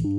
It's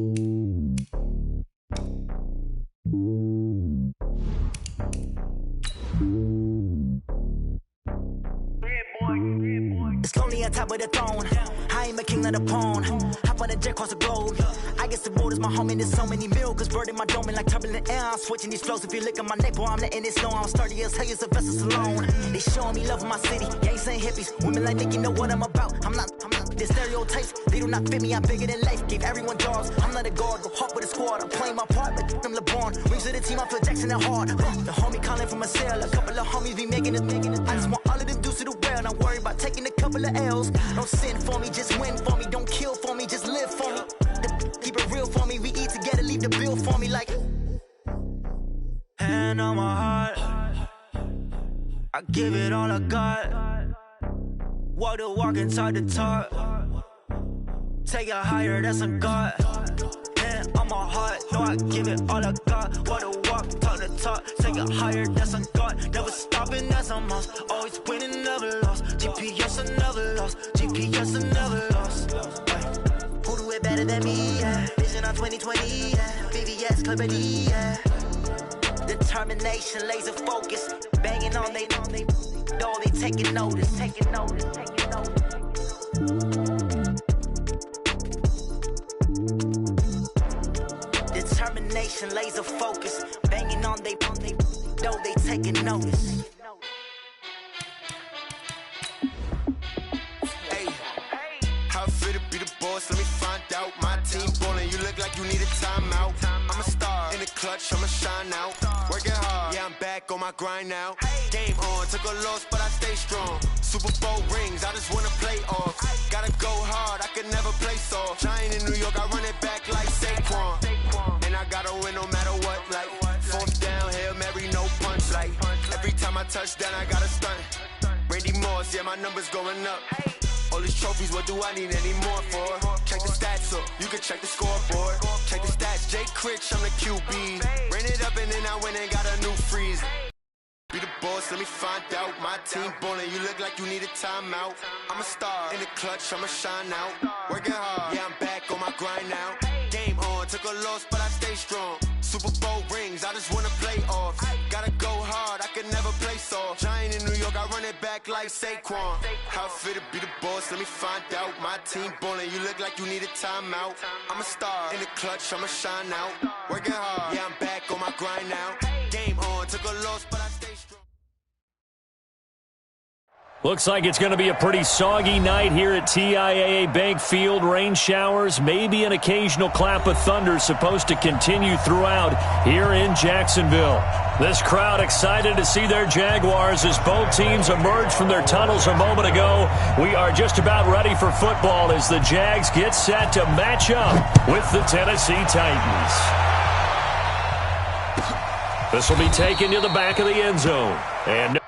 lonely on top of the throne. I ain't a king of the pawn. Hop on a jet across the globe. I guess the road is my home and there's so many milks. Bird in my dome and like turbulent air. I'm switching these flows. If you look at my neck, boy, I'm letting it snow. I'm sturdy as hell as a vessel alone. They showing me love in my city. Gangs ain't hippies. Women like think you know what I'm about. I'm not. The stereotypes, they do not fit me. I'm bigger than life. Gave everyone jobs. I'm not a guard. Go hard with a squad. I'm playing my part like them LeBron. Rings to the team. I feel Jackson and hard. The homie calling from a cell. A couple of homies be making it. I just want all of them dudes to do well. Not worry about taking a couple of L's. Don't sin for me, just win for me. Don't kill for me, just live for me. Keep it real for me. We eat together, leave the bill for me like. Hand on my heart, I give it all I got. Walk the walk inside the talk. Take it higher, that's a God. Hand on my heart, no, I give it all I got. Walk the walk, talk the talk. Take it higher, that's a God. Never stopping, that's a must. Always winning, never lost. GPS, I never lost. GPS, I never lost. Who do it better than me? Yeah. Vision on 2020. Yeah. VVS, Clarity. Yeah. Determination, laser focus. Banging on they know they taking notice. Taking notice. Taking notice. Determination, laser focus. Banging on they know they taking notice. Hey, how I feel to be the boss? Let me find out. My team ballin', you look like you need a timeout. I'm a star in the clutch, I'ma shine out. Working hard, yeah, I'm back on my grind now. Game on, took a loss, but I stay strong. Super Bowl rings, I just wanna play off. Gotta go hard, I can never play soft. Giant in New York, I run it back like Saquon. And I gotta win no matter what, like fourth down, Hail Mary, no punch, like every time I touch down, I gotta stunt. Randy Moss, yeah, my numbers going up. All these trophies, what do I need any more for? Check the stats up, you can check the scoreboard. Check the stats, Jay Critch, I'm the QB. Ran it up and then I went and got a new freeze. Be the boss, let me find out. My team ballin', you look like you need a timeout. I'm a star in the clutch, I'ma shine out. Working hard, yeah, I'm back on my grind now. Game on, took a loss, but I stay strong. Super Bowl rings, I just wanna play off. Gotta go hard, I can never play soft. Giant in New York, I run it back like Saquon. How I feel to be the boss, let me find out. My team ballin', you look like you need a timeout. I'm a star in the clutch, I'ma shine out. Working hard, yeah, I'm back on my grind now. Game on, took a loss, but I stay strong. Looks like it's going to be a pretty soggy night here at TIAA Bank Field. Rain showers, maybe an occasional clap of thunder supposed to continue throughout here in Jacksonville. This crowd excited to see their Jaguars as both teams emerge from their tunnels a moment ago. We are just about ready for football as the Jags get set to match up with the Tennessee Titans. This will be taken to the back of the end zone. And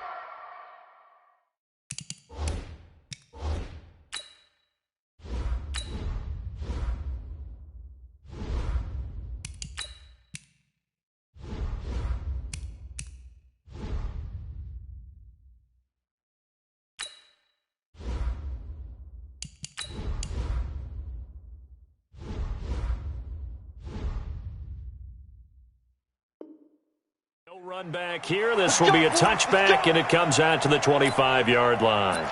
run back here. This will be a touchback, and it comes out to the 25-yard line.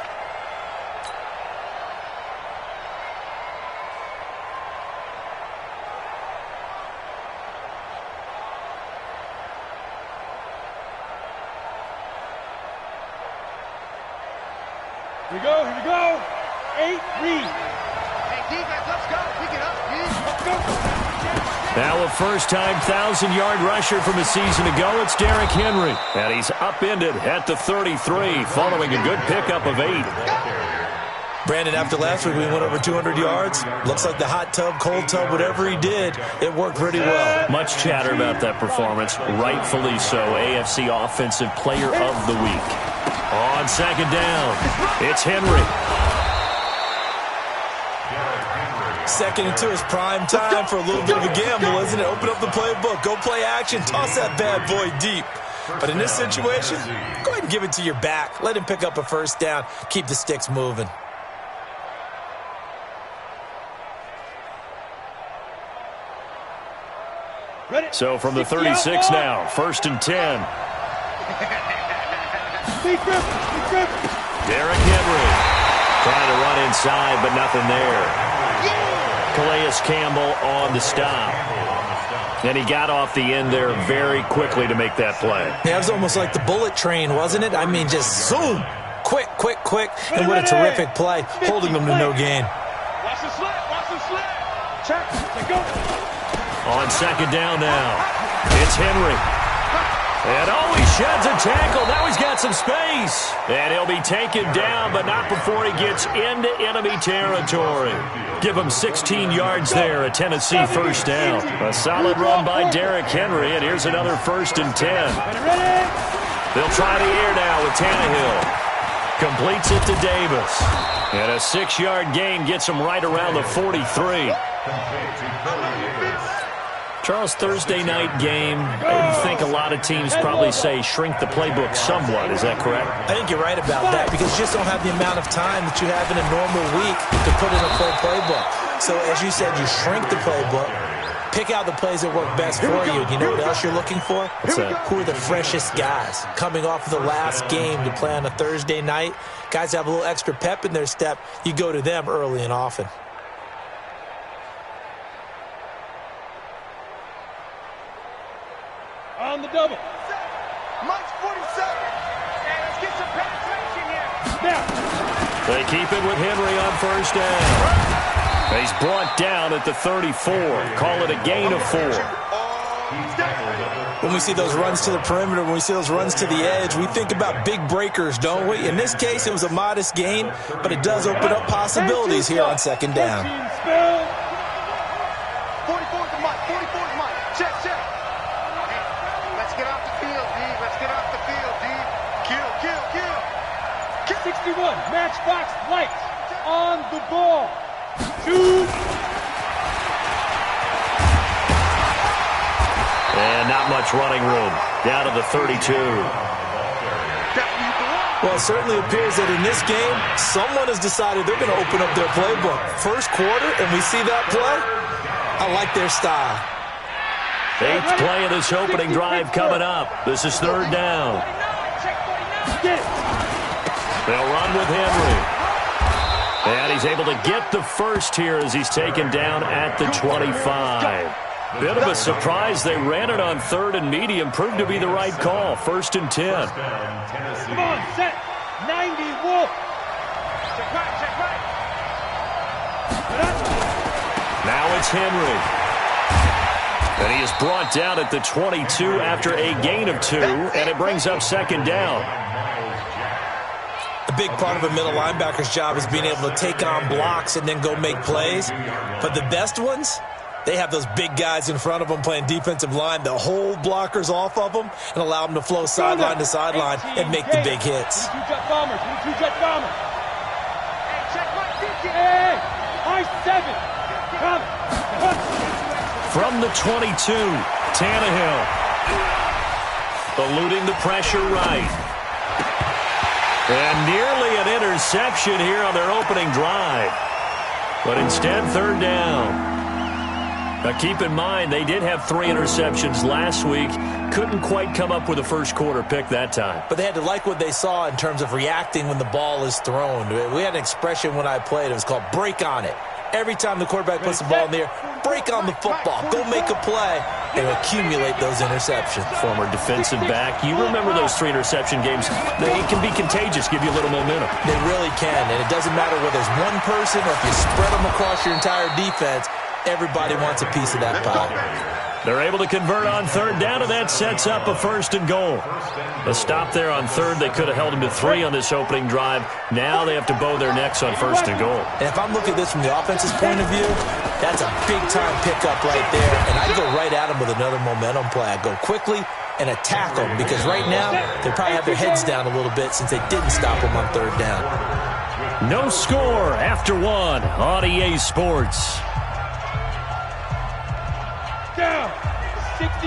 Here we go. 8, read. Hey, defense, let's go. Pick it up, let's go. Now a first-time 1,000-yard rusher from a season ago, it's Derrick Henry. And he's upended at the 33 following a good pickup of 8. Brandon, after last week, we went over 200 yards. Looks like the hot tub, cold tub, whatever he did, it worked pretty well. Much chatter about that performance, rightfully so. AFC Offensive Player of the Week. On second down, it's Henry. Second into his prime time for a little bit of a gamble, isn't it? Open up the playbook, go play action, toss that bad boy deep. But in this situation, go ahead and give it to your back. Let him pick up a first down, keep the sticks moving. So from the 36 now, 1st and 10. Derrick Henry trying to run inside, but nothing there. Calais Campbell on the stop. And he got off the end there very quickly to make that play. Yeah, it was almost like the bullet train, wasn't it? I mean, just zoom. Quick, quick, quick. And what a terrific play, holding them to no gain. Watch the slip, watch the slip. Check, let go. On 2nd down now, it's Henry. And he sheds a tackle. Now he's got some space. And he'll be taken down, but not before he gets into enemy territory. Give him 16 yards there, a Tennessee 1st down. A solid run by Derrick Henry, and here's another 1st and 10. They'll try the air now with Tannehill. Completes it to Davis. And a 6-yard gain gets him right around the 43. Charles, Thursday night game, I think a lot of teams probably say shrink the playbook somewhat. Is that correct? I think you're right about that because you just don't have the amount of time that you have in a normal week to put in a full playbook. So, as you said, you shrink the playbook, pick out the plays that work best for you. And you know what else you're looking for? What's that? Who are the freshest guys coming off of the last game to play on a Thursday night? Guys have a little extra pep in their step. You go to them early and often. On the double. Mike's 47. And let's get some penetration here. Now. They keep it with Henry on 1st down. He's brought down at the 34. Call it a gain of 4. When we see those runs to the perimeter, when we see those runs to the edge, we think about big breakers, don't we? In this case, it was a modest gain, but it does open up possibilities here on 2nd down. 44 to Mike. 44 to Mike. Check, check. Let's get off the field, D. Let's get off the field, D. Kill, kill, kill. 61, matchbox lights on the ball. Shoot. And not much running room. Down to the 32. Well, it certainly appears that in this game, someone has decided they're going to open up their playbook. First quarter, and we see that play. I like their style. 8th play of this opening drive coming up. This is 3rd down. They'll run with Henry. And he's able to get the first here as he's taken down at the 25. Bit of a surprise. They ran it on 3rd and medium. Proved to be the right call. 1st and 10. Come on, set. 90 Wolf. Check right, check right. Now it's Henry. And he is brought down at the 22 after a gain of 2. And it brings up 2nd down. A big part of a middle linebacker's job is being able to take on blocks and then go make plays. But the best ones, they have those big guys in front of them playing defensive line that hold blockers off of them and allow them to flow sideline to sideline and make the big hits. 2-jet bombers, 2-jet bombers. Hey, check my DJ. Hey, I-7. Come. From the 22, Tannehill. Eluding the pressure right. And nearly an interception here on their opening drive. But instead, 3rd down. Now, keep in mind, they did have 3 interceptions last week. Couldn't quite come up with a first quarter pick that time. But they had to like what they saw in terms of reacting when the ball is thrown. We had an expression when I played. It was called break on it. Every time the quarterback puts the ball in the air, break on the football. Go make a play and accumulate those interceptions. Former defensive back. You remember those 3 interception games. They can be contagious, give you a little momentum. They really can, and it doesn't matter whether it's one person or if you spread them across your entire defense. Everybody wants a piece of that pie. They're able to convert on 3rd down, and that sets up a 1st and goal. A stop there on 3rd. They could have held them to 3 on this opening drive. Now they have to bow their necks on 1st and goal. And if I'm looking at this from the offense's point of view, that's a big-time pickup right there. And I go right at them with another momentum play. I go quickly and attack them because right now they probably have their heads down a little bit since they didn't stop them on 3rd down. No score after 1 on EA Sports. Down.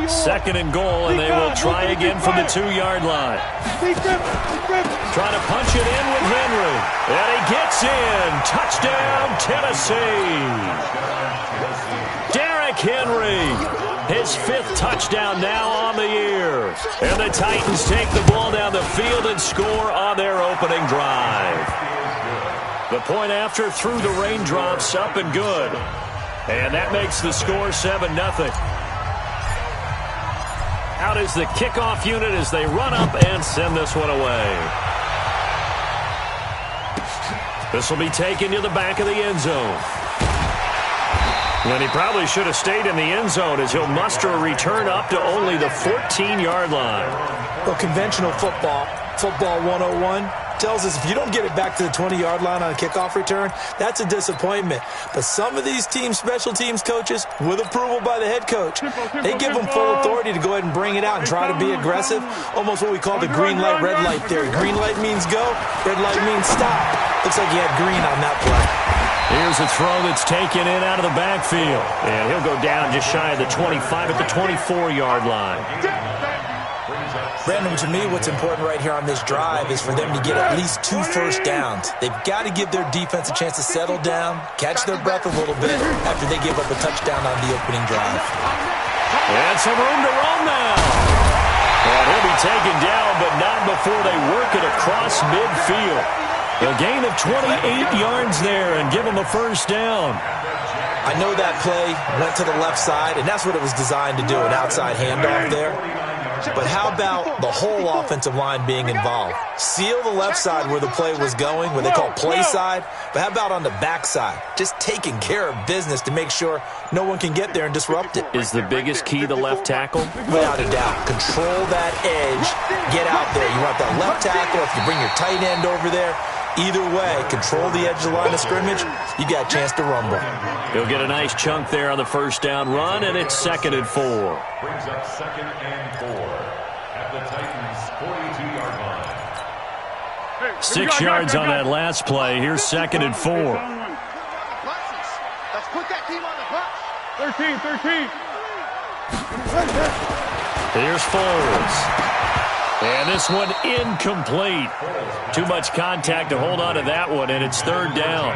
2nd and goal, and they will try again from the 2-yard line. Trying to punch it in with Henry. And he gets in. Touchdown, Tennessee. Derrick Henry His 5th touchdown now on the year. And the Titans take the ball down the field and score on their opening drive. The point after through the raindrops, up and good. And that makes the score 7-0. Out is the kickoff unit as they run up and send this one away. This will be taken to the back of the end zone. And he probably should have stayed in the end zone as he'll muster a return up to only the 14-yard line. Well, conventional football 101, tells us if you don't get it back to the 20-yard line on a kickoff return, that's a disappointment. But some of these special teams coaches, with approval by the head coach, they give them full authority to go ahead and bring it out and try to be aggressive, almost what we call the green light, red light theory. Green light means go, red light means stop. Looks like he had green on that play. Here's a throw that's taken in out of the backfield. And he'll go down just shy of the 25 at the 24-yard line. Brandon, to me, what's important right here on this drive is for them to get at least 2 first downs. They've got to give their defense a chance to settle down, catch their breath a little bit after they give up a touchdown on the opening drive. And some room to run now. And he'll be taken down, but not before they work it across midfield. A gain of 28 yards there and give them a first down. I know that play went to the left side, and that's what it was designed to do, an outside handoff there. But how about the whole offensive line being involved? Seal the left side where the play was going, what they call play side. But how about on the back side? Just taking care of business to make sure no one can get there and disrupt it. Is the biggest key the left tackle? Without a doubt. Control that edge. Get out there. You want that left tackle. If you bring your tight end over there, either way, control the edge of the line of scrimmage, you got a chance to rumble. He'll get a nice chunk there on the first down run, and it's 2nd and 4. Brings up 2nd and 4 at the Titans' 42-yard line. 6 yards on that last play. Here's 2nd and 4. Let's put that team on the bus. 13. Here's Foles. And this one incomplete. Too much contact to hold on to that one, and it's 3rd down.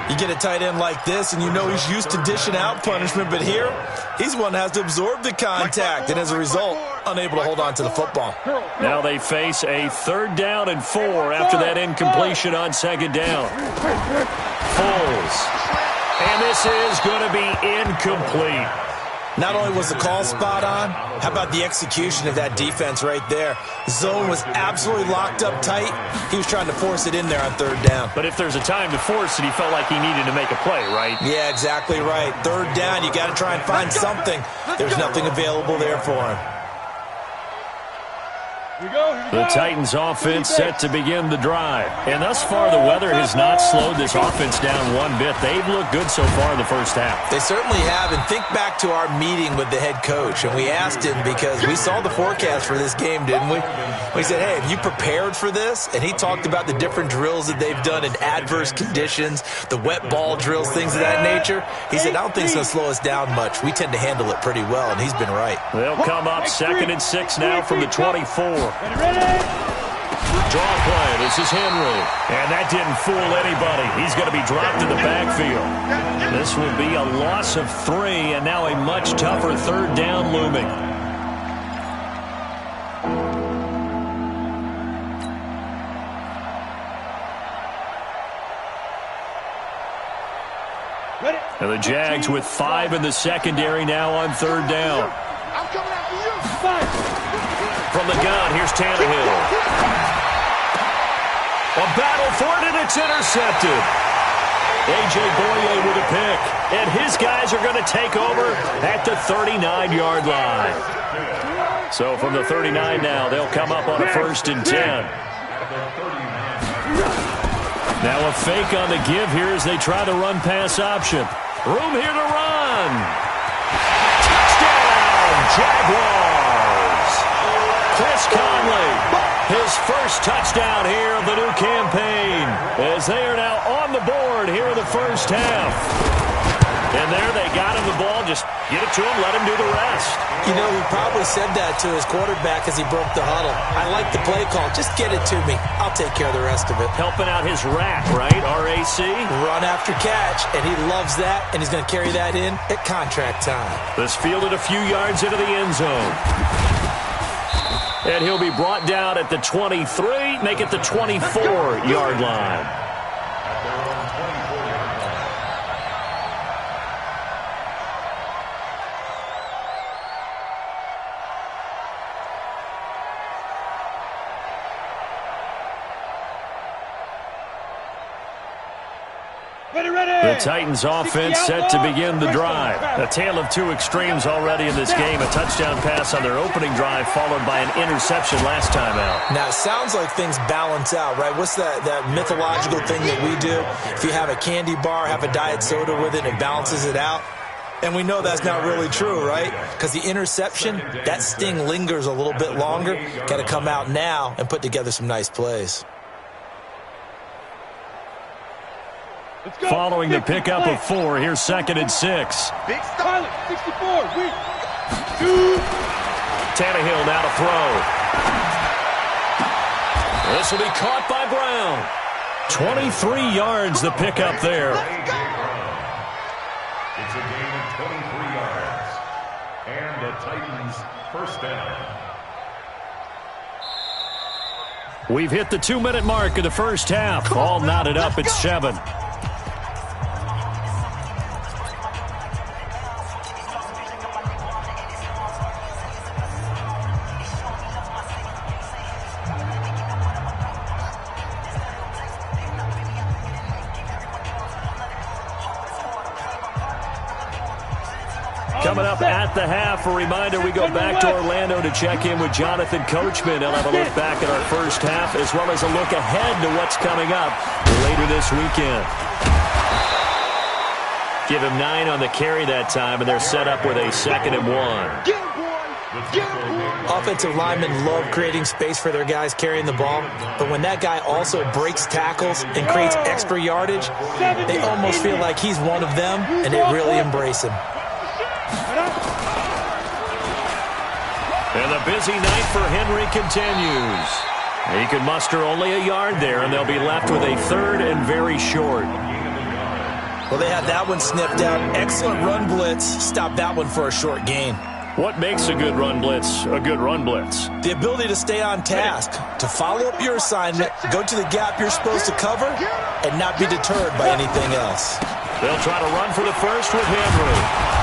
You get a tight end like this, and you know he's used to dishing out punishment, but here, he's one that has to absorb the contact, and as a result, unable to hold on to the football. Now they face a 3rd down and 4 after that incompletion on 2nd down. Foles. And this is going to be incomplete. Not only was the call spot on, how about the execution of that defense right there? Zone was absolutely locked up tight. He was trying to force it in there on 3rd down. But if there's a time to force it, he felt like he needed to make a play, right? Yeah, exactly right. 3rd down, you got to try and find something. There's nothing available there for him. The Titans offense set to begin the drive. And thus far, the weather has not slowed this offense down one bit. They've looked good so far in the first half. They certainly have. And think back to our meeting with the head coach. And we asked him because we saw the forecast for this game, didn't we? We said, hey, have you prepared for this? And he talked about the different drills that they've done in adverse conditions, the wet ball drills, things of that nature. He said, I don't think it's going to slow us down much. We tend to handle it pretty well, and he's been right. They'll come up 2nd and 6 now from the 24. Draw play. This is Henry. And that didn't fool anybody. He's going to be dropped in the backfield. This will be a loss of 3, and now a much tougher 3rd down looming. And the Jags with 5 in the secondary now on 3rd down. I'm coming after you. From the gun, here's Tannehill. A battle for it, and it's intercepted. A.J. Boye with a pick. And his guys are going to take over at the 39-yard line. So from the 39 now, they'll come up on a 1st and 10. Now a fake on the give here as they try the run-pass option. Room here to run. Touchdown, Jaguars. Chris Conley, his first touchdown here of the new campaign, as they are now on the board here in the first half. And there they got him the ball. Just get it to him, let him do the rest. You know, he probably said that to his quarterback as he broke the huddle. I like the play call. Just get it to me. I'll take care of the rest of it. Helping out his rack, right? RAC? Run after catch, and he loves that, and he's going to carry that in at contract time. This fielded a few yards into the end zone. And he'll be brought down at the 23, make it the 24-yard line. The Titans offense set to begin the drive. A tale of two extremes already in this game. A touchdown pass on their opening drive followed by an interception last time out. Now, it sounds like things balance out, right? What's that mythological thing that we do? If you have a candy bar, have a diet soda with it, and it balances it out. And we know that's not really true, right? Because the interception, that sting lingers a little bit longer. Got to come out now and put together some nice plays. Following the pickup of 4, here's 2nd and 6. Big style, 64, weak. Tannehill now to throw. This will be caught by Brown. 23 yards the pickup there. It's a gain of 23 yards. And the Titans first down. We've hit the 2-minute mark of the first half. All knotted up at 7. Coming up at the half, a reminder, we go back to Orlando to check in with Jonathan Coachman. He'll have a look back at our first half as well as a look ahead to what's coming up later this weekend. Give him 9 on the carry that time, and they're set up with a 2nd and 1. Offensive linemen love creating space for their guys carrying the ball, but when that guy also breaks tackles and creates extra yardage, they almost feel like he's one of them, and they really embrace him. And the busy night for Henry continues. He can muster only a yard there, and they'll be left with a 3rd and very short. Well, they had that one snipped out. Excellent run blitz. Stop that one for a short gain. What makes a good run blitz a good run blitz? The ability to stay on task, to follow up your assignment, go to the gap you're supposed to cover, and not be deterred by anything else. They'll try to run for the first with Henry.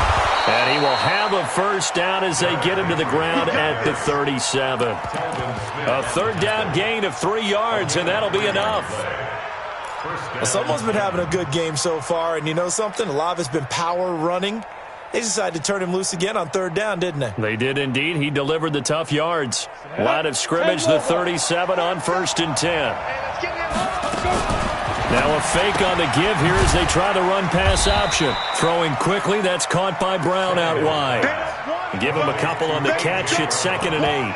And he will have a first down as they get him to the ground at the 37. A 3rd down gain of 3 yards, and that'll be enough. Well, someone's been having a good game so far, and you know something? A lot of it's been power running. They decided to turn him loose again on 3rd down, didn't they? They did indeed. He delivered the tough yards. Line of scrimmage, the 37 on 1st and 10. Now a fake on the give here as they try the run-pass option. Throwing quickly, that's caught by Brown out wide. Give him a couple on the catch. It's 2nd and 8.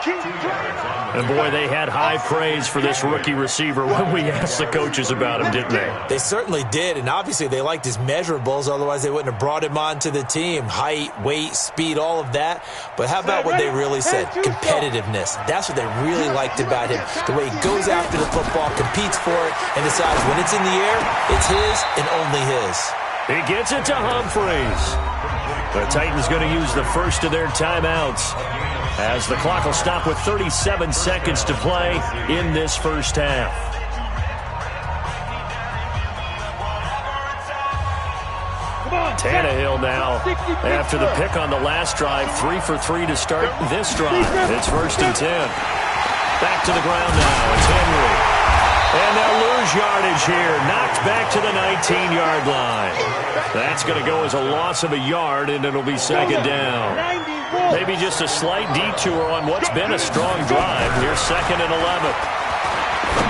And, boy, they had high praise for this rookie receiver when we asked the coaches about him, didn't they? They certainly did, and obviously they liked his measurables. Otherwise, they wouldn't have brought him onto the team. Height, weight, speed, all of that. But how about what they really said? Competitiveness. That's what they really liked about him. The way he goes after the football, competes for it, and decides when it's in the air, it's his and only his. He gets it to Humphreys. The Titans going to use the first of their timeouts, as the clock will stop with 37 seconds to play in this first half. Tannehill now, after the pick on the last drive, 3 for 3 to start this drive. It's 1st and 10. Back to the ground now. It's Henry. And they'll lose yardage here. Knocked back to the 19-yard line. That's going to go as a loss of a yard, and it'll be 2nd down. Maybe just a slight detour on what's been a strong drive. Here's 2nd and 11.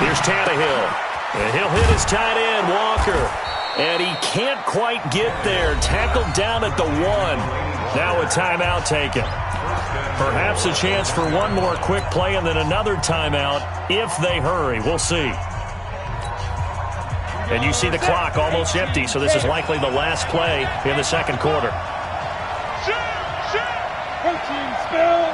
Here's Tannehill. And he'll hit his tight end, Walker. And he can't quite get there. Tackled down at the 1. Now a timeout taken. Perhaps a chance for one more quick play and then another timeout if they hurry. We'll see. And you see the clock almost empty, so this is likely the last play in the second quarter. Protein spill.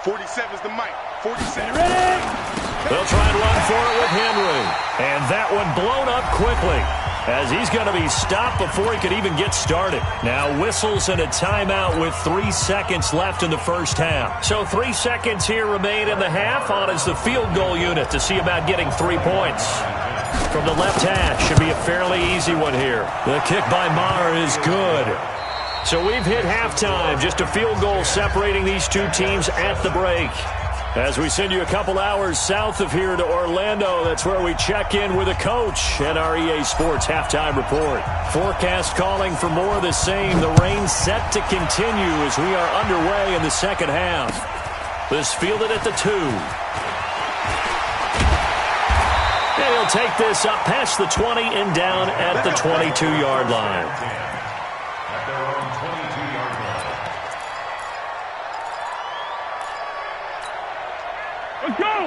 47's the mic. 47. Ready? They'll try and run for it with Henry. And that one blown up quickly as he's going to be stopped before he could even get started. Now whistles and a timeout with 3 seconds left in the first half. So 3 seconds here remain in the half. On is the field goal unit to see about getting 3 points. From the left hash, should be a fairly easy one here. The kick by Maher is good. So we've hit halftime, just a field goal separating these two teams at the break. As we send you a couple hours south of here to Orlando, that's where we check in with a coach and our EA Sports halftime report. Forecast calling for more of the same. The rain set to continue as we are underway in the second half. This fielded at the 2. And he'll take this up past the 20 and down at the 22-yard line.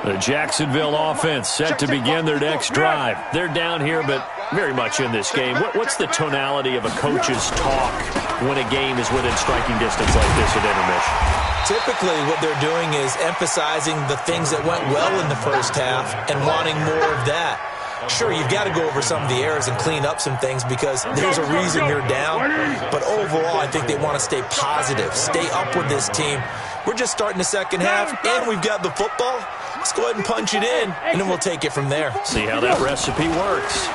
The Jacksonville offense set to begin their next drive. They're down here, but very much in this game. What's the tonality of a coach's talk when a game is within striking distance like this at intermission? Typically, what they're doing is emphasizing the things that went well in the first half and wanting more of that. Sure, you've got to go over some of the errors and clean up some things because there's a reason you're down. But overall, I think they want to stay positive, stay up with this team. We're just starting the second half, and we've got the football. Let's go ahead and punch it in, and then we'll take it from there. See how that recipe works.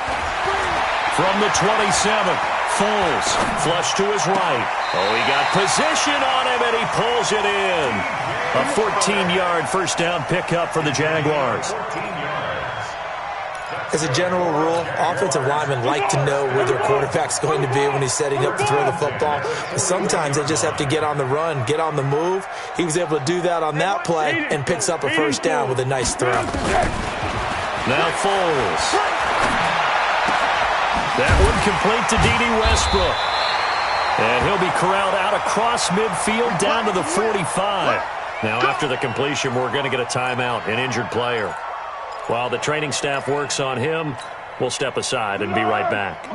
From the 27, Foles, flush to his right. Oh, he got position on him, and he pulls it in. A 14-yard first down pickup for the Jaguars. As a general rule, offensive linemen like to know where their quarterback's going to be when he's setting up to throw the football. But sometimes they just have to get on the run, get on the move. He was able to do that on that play and picks up a first down with a nice throw. Now Foles. That one complete to D.D. Westbrook. And he'll be corralled out across midfield down to the 45. Now after the completion, we're going to get a timeout, an injured player. While the training staff works on him, we'll step aside and be right back.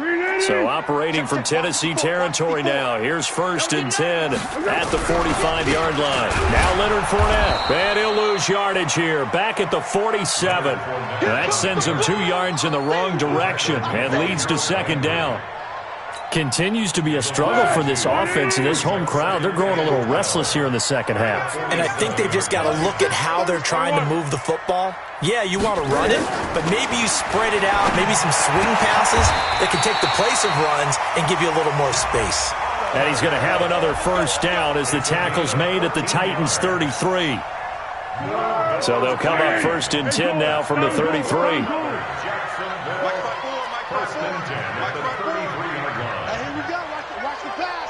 So operating from Tennessee territory now. Here's 1st and 10 at the 45-yard line. Now Leonard Fournette. And he'll lose yardage here. Back at the 47. That sends him 2 yards in the wrong direction and leads to second down. Continues to be a struggle for this offense and this home crowd. They're growing a little restless here in the second half. And I think they've just got to look at how they're trying to move the football. Yeah, you want to run it, but maybe you spread it out, maybe some swing passes that can take the place of runs and give you a little more space. And he's going to have another first down as the tackle's made at the Titans' 33. So they'll come up 1st and 10 now from the 33. First and 10 at the 33-yard line. Here we go. Watch the pass.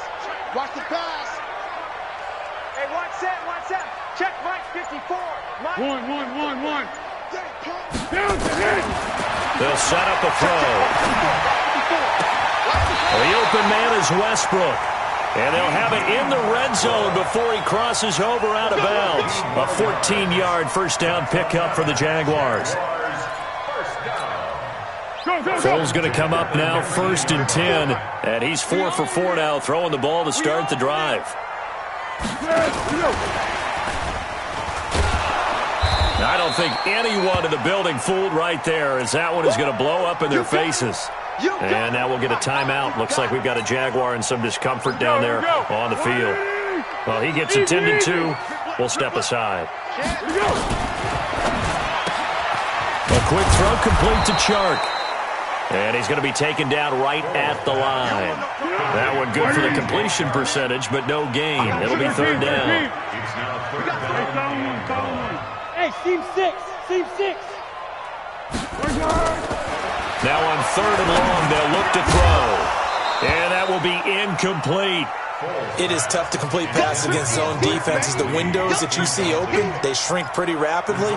Watch the pass. Hey, one set. Check Mike 54. Mike. One. Down to hit. They'll set up a throw. The open man is Westbrook. And they'll have it in the red zone before he crosses over out of bounds. A 14-yard first down pickup for the Jaguars. Foles going to come up now 1st and 10. And he's 4 for 4 now, throwing the ball to start the drive. I don't think anyone in the building fooled right there, as that one is going to blow up in their faces. And now we'll get a timeout. Looks like we've got a Jaguar in some discomfort down there on the field. Well, he gets attended to. We'll step aside. A quick throw complete to Chark. And he's going to be taken down right at the line. That one good for the completion percentage, but no gain. It'll be 3rd down. Hey, seam 6. Now on 3rd and long, they'll look to throw. And that will be incomplete. It is tough to complete passes against zone defenses. The windows that you see open, they shrink pretty rapidly.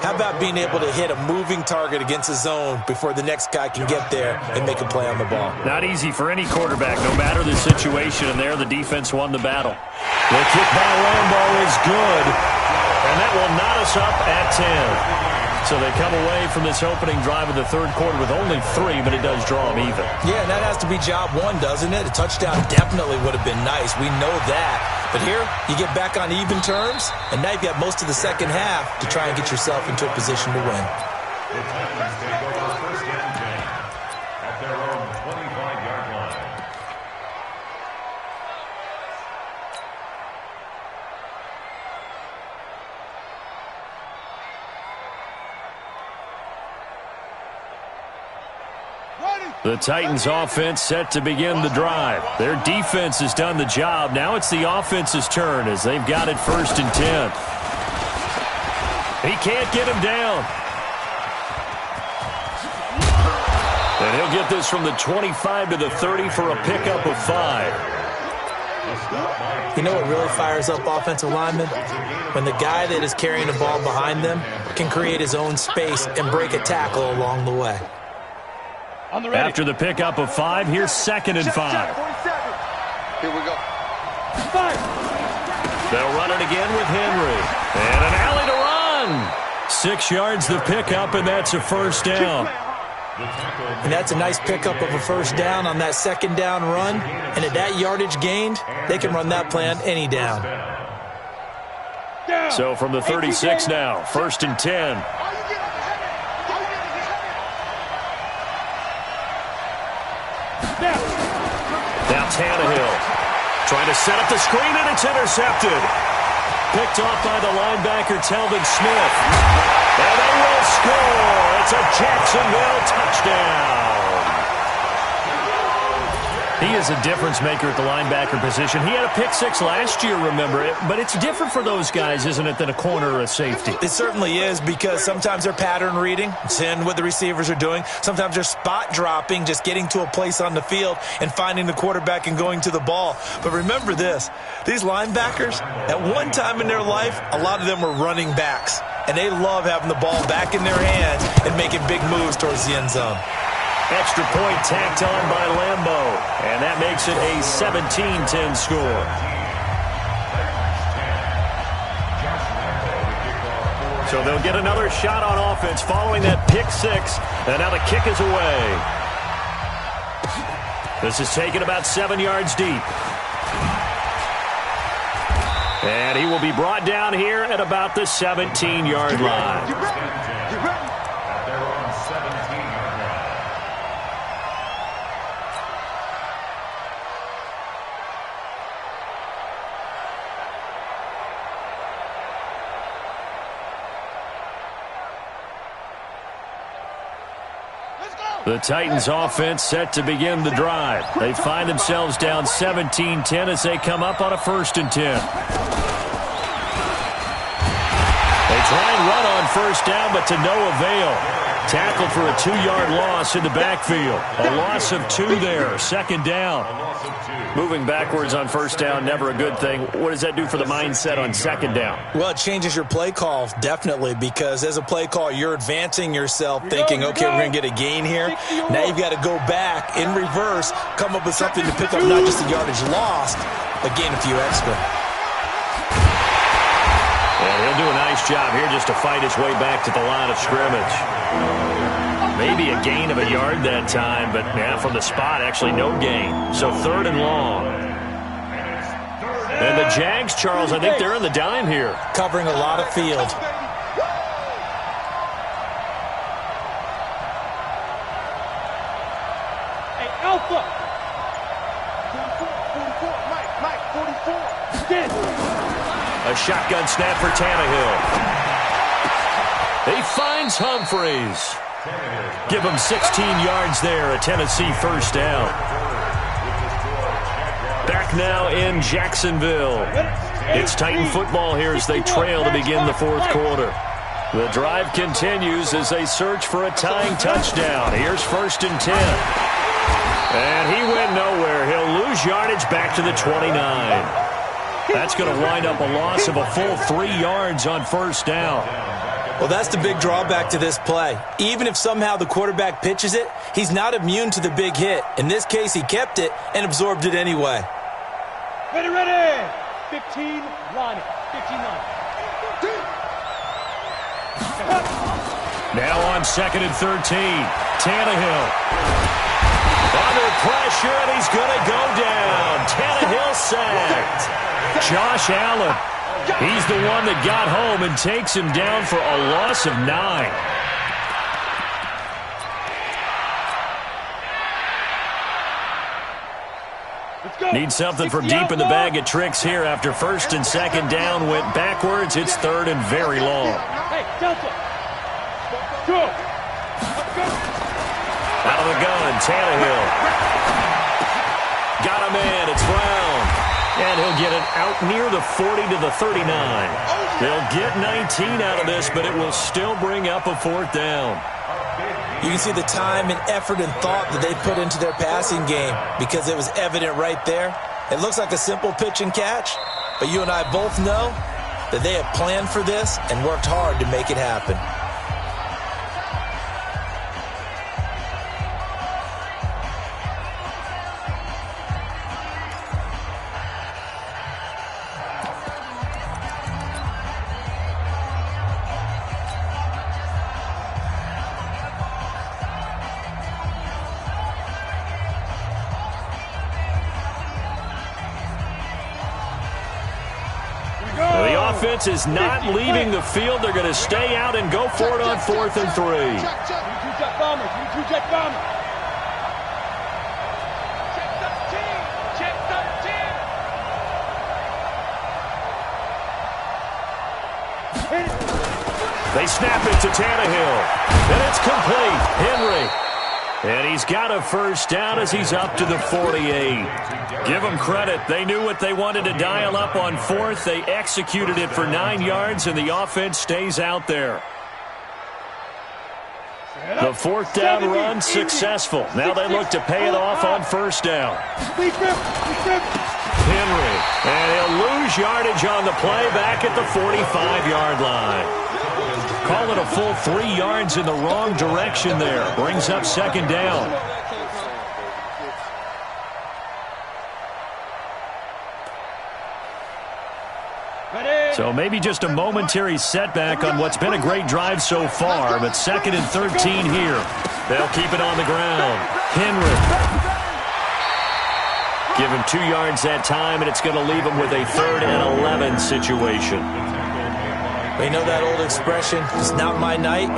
How about being able to hit a moving target against a zone before the next guy can get there and make a play on the ball? Not easy for any quarterback, no matter the situation, and there the defense won the battle. The kick by Lambo is good, and that will knot us up at 10. So they come away from this opening drive of the third quarter with only 3, but it does draw them even. Yeah, and that has to be job one, doesn't it? A touchdown definitely would have been nice. We know that. But here, you get back on even terms, and now you've got most of the second half to try and get yourself into a position to win. The Titans take over first and 10 at their own 25-yard line. The Titans offense set to begin the drive. Their defense has done the job. Now it's the offense's turn as they've got it first and 10. He can't get him down. And he'll get this from the 25 to the 30 for a pickup of 5. You know what really fires up offensive linemen? When the guy that is carrying the ball behind them can create his own space and break a tackle along the way. After the pickup of 5, here's 2nd and 5. Here we go. They'll run it again with Henry. And an alley to run. 6 yards the pickup, and that's a first down. And that's a nice pickup of a first down on that second down run. And at that yardage gained, they can run that play on any down. So from the 36 now, 1st and 10. Now Tannehill trying to set up the screen, and it's intercepted. Picked off by the linebacker, Telvin Smith. And they will score. It's a Jacksonville touchdown. He is a difference maker at the linebacker position. He had a pick 6 last year, remember it. But it's different for those guys, isn't it, than a corner or a safety? It certainly is, because sometimes they're pattern reading, seeing what the receivers are doing. Sometimes they're spot dropping, just getting to a place on the field and finding the quarterback and going to the ball. But remember this, these linebackers, at one time in their life, a lot of them were running backs. And they love having the ball back in their hands and making big moves towards the end zone. Extra point tacked on by Lambo, and that makes it a 17-10 score. So they'll get another shot on offense following that pick 6, and now the kick is away. This is taken about 7 yards deep. And he will be brought down here at about the 17-yard line. At their own 17-yard line. The Titans offense set to begin the drive. They find themselves down 17-10 as they come up on a 1st and 10. They try and run on first down, but to no avail. Tackled for a 2-yard loss in the backfield. A loss of 2 there, 2nd down. Moving backwards on first down, never a good thing. What does that do for the mindset on 2nd down? Well, it changes your play call, definitely, because as a play call, you're advancing yourself thinking, okay, we're going to get a gain here. Now you've got to go back in reverse, come up with something to pick up not just the yardage lost, but gain a few extra. And he'll do a nice job here just to fight his way back to the line of scrimmage. Maybe a gain of a yard that time, but yeah, from the spot, actually no gain. So 3rd and long. And the Jags, Charles, I think they're on the dime here. Covering a lot of field. Hey, Alpha! 44, Mike, 44. Stand. A shotgun snap for Tannehill. He finds Humphreys. Give him 16 yards there, a Tennessee first down. Back now in Jacksonville. It's Titan football here as they trail to begin the 4th quarter. The drive continues as they search for a tying touchdown. Here's 1st and 10. And he went nowhere. He'll lose lose yardage back to the 29. That's going to wind up a loss of a full 3 yards on first down. Well, that's the big drawback to this play. Even if somehow the quarterback pitches it, he's not immune to the big hit. In this case, he kept it and absorbed it anyway. Ready, ready. 15, line it. 15, line. Now on 2nd and 13. Tannehill. Under pressure, and he's going to go down. Tannehill sacked. Josh Allen. He's the one that got home and takes him down for a loss of 9. Need something from deep in the bag of tricks here after 1st and 2nd down went backwards. It's 3rd and very long. Hey, Delta. Go. Out of the gun, Tannehill. Got a man, it's Brown. And he'll get it out near the 40 to the 39. They'll get 19 out of this, but it will still bring up a 4th down. You can see the time and effort and thought that they put into their passing game because it was evident right there. It looks like a simple pitch and catch, but you and I both know that they have planned for this and worked hard to make it happen. Offense is not leaving the field. They're going to stay out and go for it on 4th and 3. Jet bomber. Jet 13. They snap it to Tannehill. And it's complete. Henry. And he's got a 1st down as he's up to the 48. Give them credit. They knew what they wanted to dial up on 4th. They executed it for 9 yards, and the offense stays out there. The 4th down run successful. Now they look to pay it off on 1st down. Henry. And he'll lose yardage on the play back at the 45-yard line. Call it a full 3 yards in the wrong direction there. Brings up 2nd down. So maybe just a momentary setback on what's been a great drive so far, but 2nd and 13 here. They'll keep it on the ground. Henry. Give him 2 yards that time, and it's going to leave him with a 3rd and 11 situation. You know that old expression, it's not my night?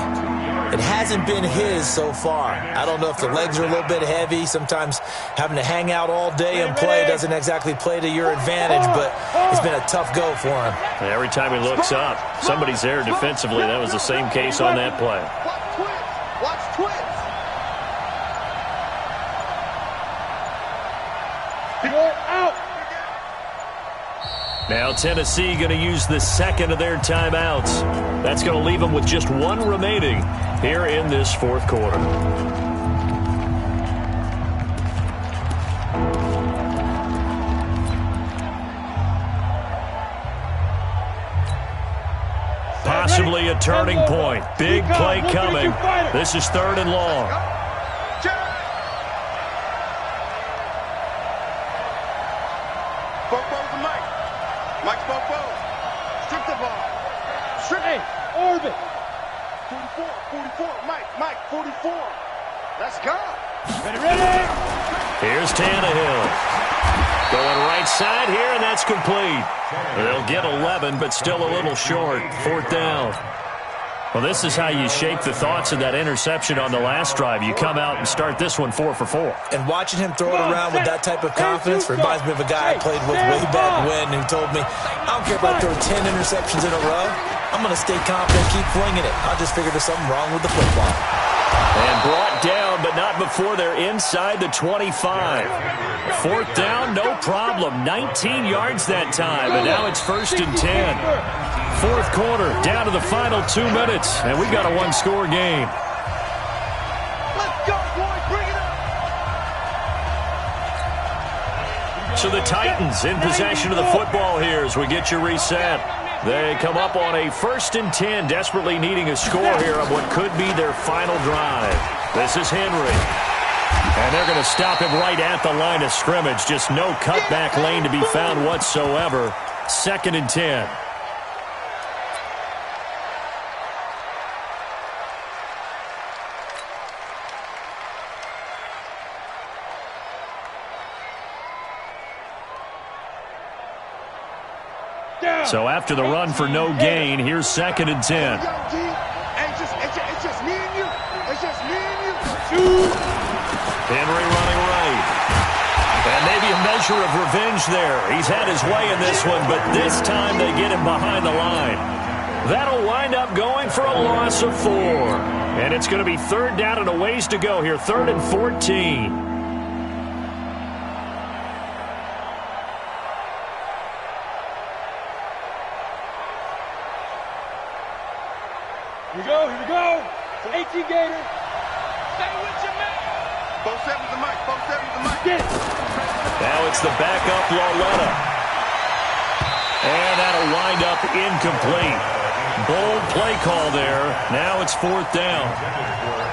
It hasn't been his so far. I don't know if the legs are a little bit heavy. Sometimes having to hang out all day and play doesn't exactly play to your advantage, but it's been a tough go for him. Every time he looks up, somebody's there defensively. That was the same case on that play. Watch twins. Out. Now Tennessee going to use the 2nd of their timeouts. That's going to leave them with just 1 remaining here in this 4th quarter. Possibly a turning point. Big play coming. This is 3rd and long. Mike's Bobo. Strip the ball. Hey, orbit. 44. Mike, 44. Let's go. Ready. Here's Tannehill. Going right side here, and that's complete. They'll get 11, but still a little short. 4th down. Well, this is how you shape the thoughts of that interception on the last drive. You come out and start this one 4 for 4. And watching him throw it around with that type of confidence reminds me of a guy I played with way back when who told me, I don't care if I throw 10 interceptions in a row. I'm going to stay confident, keep flinging it. I just figured there's something wrong with the football. And brought down, but not before they're inside the 25. 4th down, no problem. 19 yards that time, and now it's 1st and 10. 4th quarter, down to the final 2 minutes, and we've got a 1-score game. Let's go, boys. Bring it up. So the Titans in possession of the football here as we get you reset. They come up on a 1st and 10, desperately needing a score here on what could be their final drive. This is Henry. And they're going to stop him right at the line of scrimmage. Just no cutback lane to be found whatsoever. 2nd and 10. So after the run for no gain, here's 2nd and 10. It's just me and you. It's just me and you. Henry running right. And maybe a measure of revenge there. He's had his way in this one, but this time they get him behind the line. That'll wind up going for a loss of 4. And it's going to be 3rd down and a ways to go here. 3rd and 14. Here we go. 18 Gator. Stay with your man. 4-7's the mic. 4-7's the mic. Get it. Now it's the backup Loletta. And that'll wind up incomplete. Bold play call there. Now it's 4th down.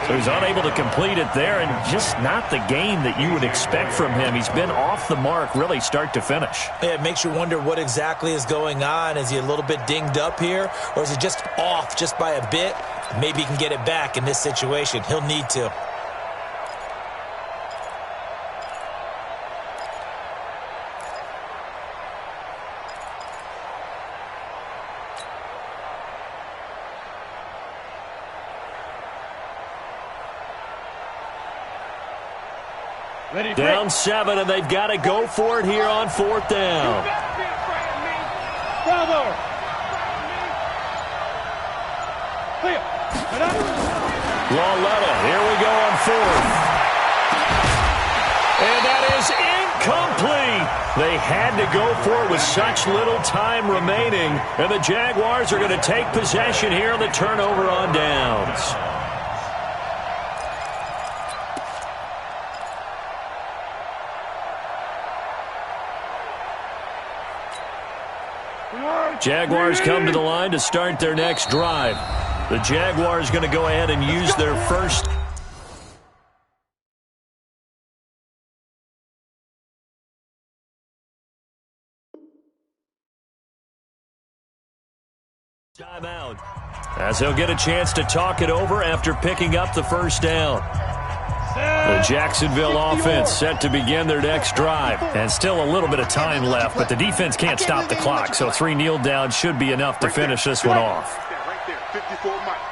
So he's unable to complete it there, and just not the game that you would expect from him. He's been off the mark really start to finish. Yeah, it makes you wonder what exactly is going on. Is he a little bit dinged up here, or is he just off just by a bit? Maybe he can get it back in this situation. He'll need to. Down 7, and they've got to go for it here on 4th down. Bravo. Loletta, here we go on 4th. And that is incomplete. They had to go for it with such little time remaining. And the Jaguars are going to take possession here on the turnover on downs. Jaguars come to the line to start their next drive. The Jaguars going to go ahead and use their first timeout, as he'll get a chance to talk it over after picking up the 1st down. The Jacksonville offense set to begin their next drive. And still a little bit of time left, but the defense can't stop the clock, so 3 kneel downs should be enough to finish this one off. Right there, 54 Mike.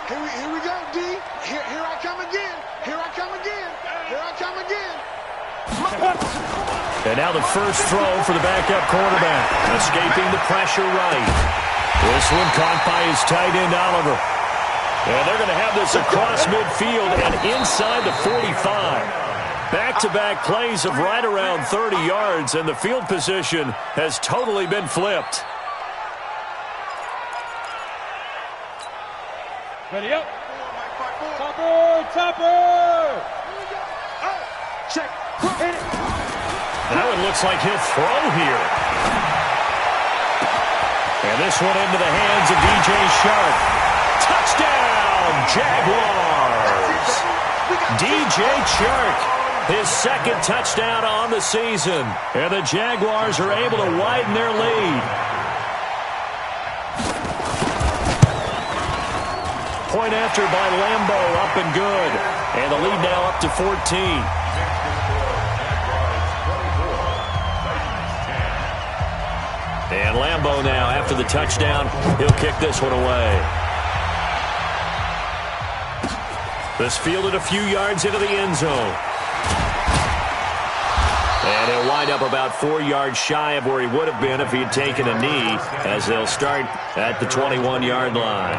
Here we go, D. Here I come again. Here I come again. Here I come again. And now the first throw for the backup quarterback. Escaping the pressure right. This one caught by his tight end, Oliver. And they're going to have this across midfield and inside the 45. Back-to-back plays of right around 30 yards, and the field position has totally been flipped. Ready up. Topper. Check. Hit it. Now it looks like he'll throw here. And this one into the hands of DJ Shark. Touchdown, Jaguars! DJ Chark, his 2nd touchdown on the season. And the Jaguars are able to widen their lead. Point after by Lambo, up and good. And the lead now up to 14. And Lambo now, after the touchdown, he'll kick this one away. This fielded a few yards into the end zone. And he'll wind up about 4 yards shy of where he would have been if he had taken a knee, as they'll start at the 21-yard line.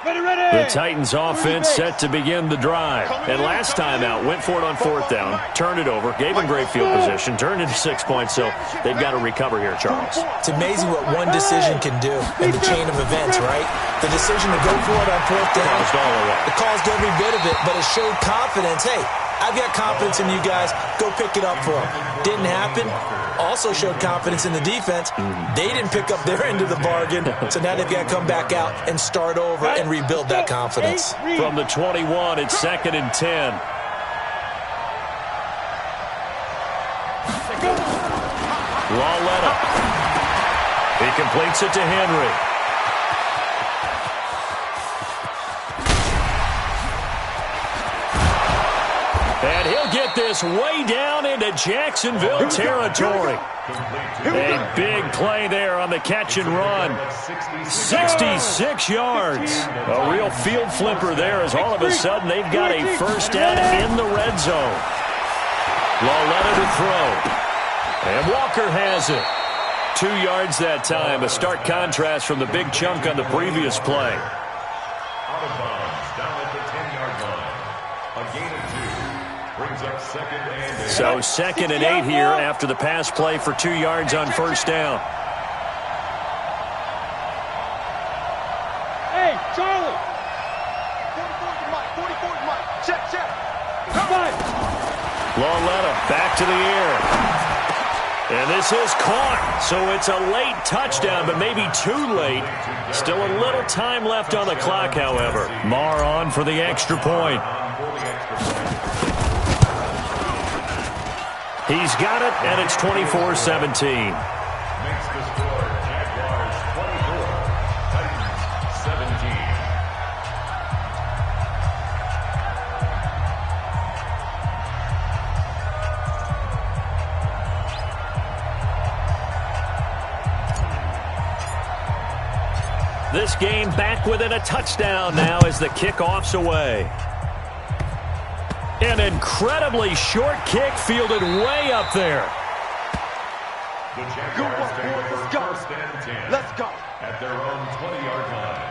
The Titans offense set to begin the drive. And last time out, went for it on 4th down, turned it over, gave them great field position, turned into 6 points, so they've got to recover here, Charles. It's amazing what one decision can do in the chain of events, right? The decision to go for it on 4th down, it caused every bit of it, but it showed confidence. Hey, I've got confidence in you guys. Go pick it up for them. Didn't happen. Also showed confidence in the defense. They didn't pick up their end of the bargain, so now they've got to come back out and start over and rebuild that confidence. From the 21, it's 2nd and 10. Lauletta. He completes it to Henry. And he'll get this way down into Jacksonville territory. A big play there on the catch and run. 66 yards. A real field flipper there as all of a sudden they've got a first down in the red zone. Lauletta to throw. And Walker has it. 2 yards that time. A stark contrast from the big chunk on the previous play. Out of bounds, down at the 10-yard line. A gain of 2 brings up 2nd and 8. So 2nd and 8 here after the pass play for 2 yards on first down. Hey, Charlie. 44's Mike. 44's Mike. Check. Lauletta back to the air. And this is caught, so it's a late touchdown, but maybe too late. Still a little time left on the clock, however. Marr on for the extra point. He's got it, and it's 24-17. Makes the score Jaguars 24, Titans 17. This game back within a touchdown now as the kickoff's away. An incredibly short kick fielded way up there. The Jaguars take over first and 10. Let's go. At their own 20-yard line.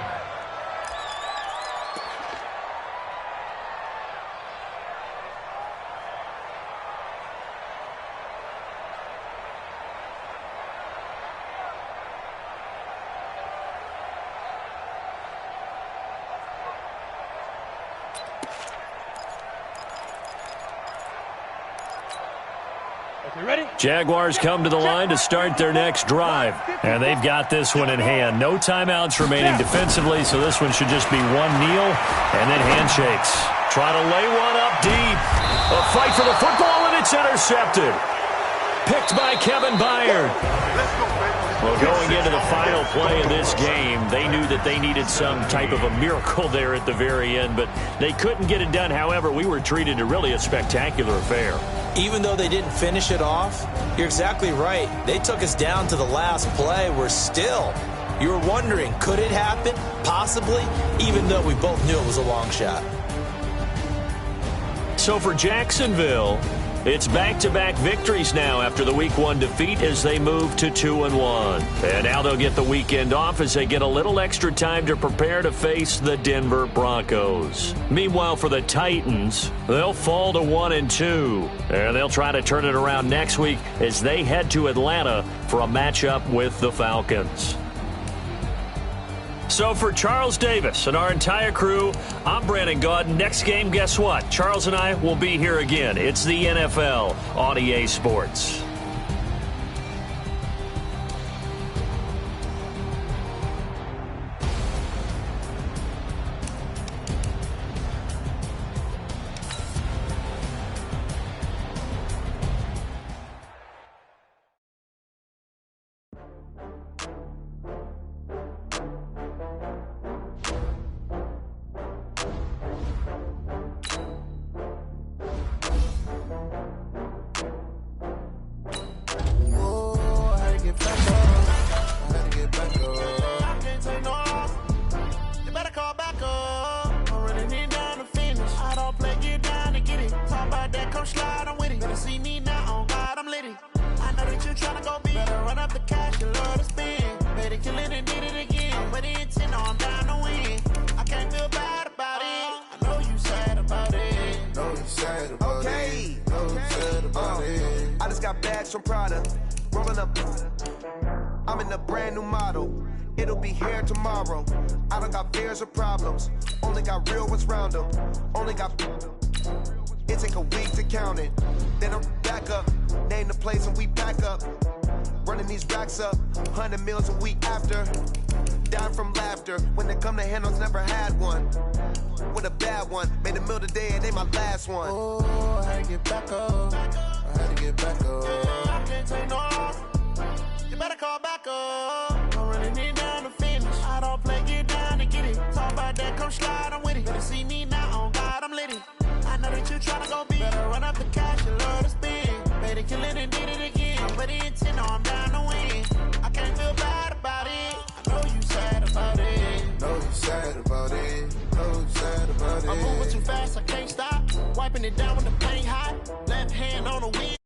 Jaguars come to the line to start their next drive. And they've got this one in hand. No timeouts remaining defensively, so this one should just be one kneel and then handshakes. Try to lay one up deep. A fight for the football, and it's intercepted. Picked by Kevin Byard. Well, going into the final play of this game, they knew that they needed some type of a miracle there at the very end, but they couldn't get it done. However, we were treated to really a spectacular affair. Even though they didn't finish it off, you're exactly right. They took us down to the last play. You were wondering, could it happen? Possibly, even though we both knew it was a long shot. So for Jacksonville, it's back-to-back victories now after the Week 1 defeat as they move to 2-1. And now they'll get the weekend off as they get a little extra time to prepare to face the Denver Broncos. Meanwhile, for the Titans, they'll fall to 1-2. And they'll try to turn it around next week as they head to Atlanta for a matchup with the Falcons. So for Charles Davis and our entire crew, I'm Brandon Gaudin. Next game, guess what? Charles and I will be here again. It's the NFL on EA Sports. Killing and did it again. But the intent, no, I'm down to win. I can't feel bad about it. just got bags from Prada. Rolling up, I'm in a brand new model. It'll be here tomorrow. I don't got fears or problems. Only got real ones round them. Only got. It take a week to count it. Then I'm back up. Name the place and we back up. Running these racks up. 100 meals a week after. Dying from laughter. When they come to handles, never had one. With a bad one. Made a meal today and they my last one. Oh, I had to get back up. I had to get back up. I can't take no loss. You better call back up. I'm running it down to finish. I don't play, get down to get it. Talk about that, come slide, I'm with it. Better see me now, on God, I'm litty. I know that you tryna go big. Better run up the cash, you love to spend. Better kill it and did it again. I put it in 10, no, I'm down to win. I can't feel bad about it. I know you sad about it. Know you sad about it. Know you sad about it. I'm moving too fast, I can't stop. Wiping it down when the paint hot. Left hand on the wheel.